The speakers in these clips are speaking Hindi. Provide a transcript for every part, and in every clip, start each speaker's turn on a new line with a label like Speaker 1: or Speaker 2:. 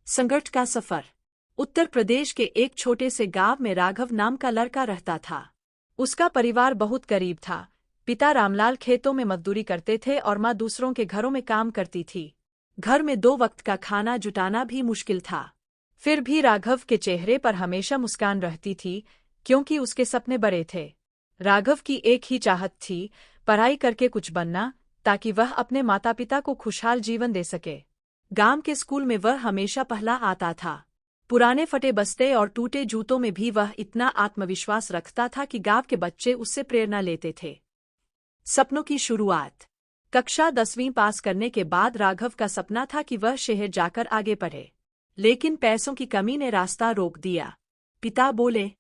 Speaker 1: संघर्ष का सफर। उत्तर प्रदेश के एक छोटे से गांव में राघव नाम का लड़का रहता था। उसका परिवार बहुत गरीब था। पिता रामलाल खेतों में मजदूरी करते थे और माँ दूसरों के घरों में काम करती थी। घर में 2 वक्त का खाना जुटाना भी मुश्किल था। फिर भी राघव के चेहरे पर हमेशा मुस्कान रहती थी, क्योंकि उसके सपने बड़े थे। राघव की एक ही चाहत थी, पढ़ाई करके कुछ बनना, ताकि वह अपने माता पिता को खुशहाल जीवन दे सके। गांव के स्कूल में वह हमेशा पहला आता था। पुराने फटे बस्ते और टूटे जूतों में भी वह इतना आत्मविश्वास रखता था कि गांव के बच्चे उससे प्रेरणा लेते थे। सपनों की शुरुआत। कक्षा 10वीं पास करने के बाद राघव का सपना था कि वह शहर जाकर आगे पढ़े, लेकिन पैसों की कमी ने रास्ता रोक दिया। पिता बोले,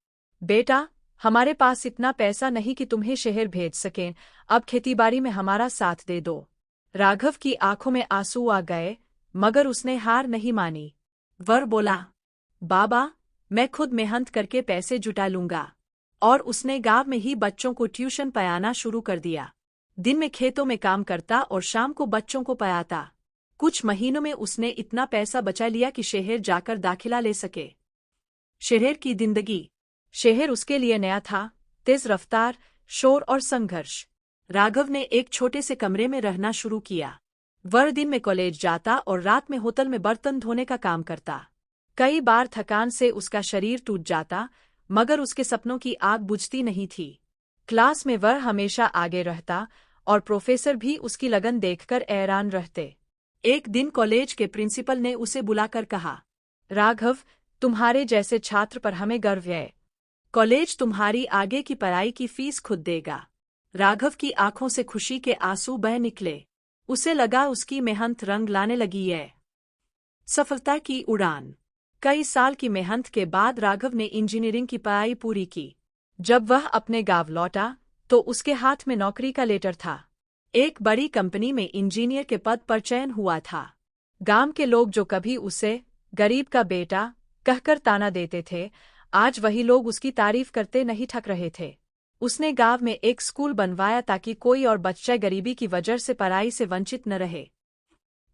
Speaker 1: बेटा, हमारे पास इतना पैसा नहीं कि तुम्हें शहर भेज सकें, अब खेतीबाड़ी में हमारा साथ दे दो। राघव की आंखों में आंसू आ गए, मगर उसने हार नहीं मानी। वह बोला, बाबा, मैं खुद मेहनत करके पैसे जुटा लूंगा। और उसने गांव में ही बच्चों को ट्यूशन पढ़ाना शुरू कर दिया। दिन में खेतों में काम करता और शाम को बच्चों को पढ़ाता। कुछ महीनों में उसने इतना पैसा बचा लिया कि शहर जाकर दाखिला ले सके। शहर की जिंदगी। शहर उसके लिए नया था, तेज रफ्तार, शोर और संघर्ष। राघव ने एक छोटे से कमरे में रहना शुरू किया। वह दिन में कॉलेज जाता और रात में होटल में बर्तन धोने का काम करता। कई बार थकान से उसका शरीर टूट जाता, मगर उसके सपनों की आग बुझती नहीं थी। क्लास में वह हमेशा आगे रहता और प्रोफेसर भी उसकी लगन देखकर हैरान रहते। एक दिन कॉलेज के प्रिंसिपल ने उसे बुलाकर कहा, राघव, तुम्हारे जैसे छात्र पर हमें गर्व है। कॉलेज तुम्हारी आगे की पढ़ाई की फीस खुद देगा। राघव की आंखों से खुशी के आंसू बह निकले। उसे लगा उसकी मेहनत रंग लाने लगी है। सफलता की उड़ान। कई साल की मेहनत के बाद राघव ने इंजीनियरिंग की पढ़ाई पूरी की। जब वह अपने गांव लौटा, तो उसके हाथ में नौकरी का लेटर था। एक बड़ी कंपनी में इंजीनियर के पद पर चयन हुआ था। गांव के लोग जो कभी उसे गरीब का बेटा कहकर ताना देते थे, आज वही लोग उसकी तारीफ करते नहीं थक रहे थे। उसने गांव में एक स्कूल बनवाया ताकि कोई और बच्चा गरीबी की वजह से पढ़ाई से वंचित न रहे।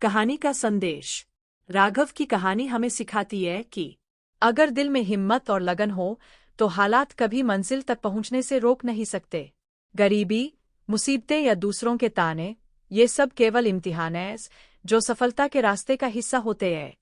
Speaker 1: कहानी का संदेश। राघव की कहानी हमें सिखाती है कि अगर दिल में हिम्मत और लगन हो, तो हालात कभी मंजिल तक पहुंचने से रोक नहीं सकते। गरीबी, मुसीबतें या दूसरों के ताने, ये सब केवल इम्तिहान हैं, जो सफलता के रास्ते का हिस्सा होते हैं।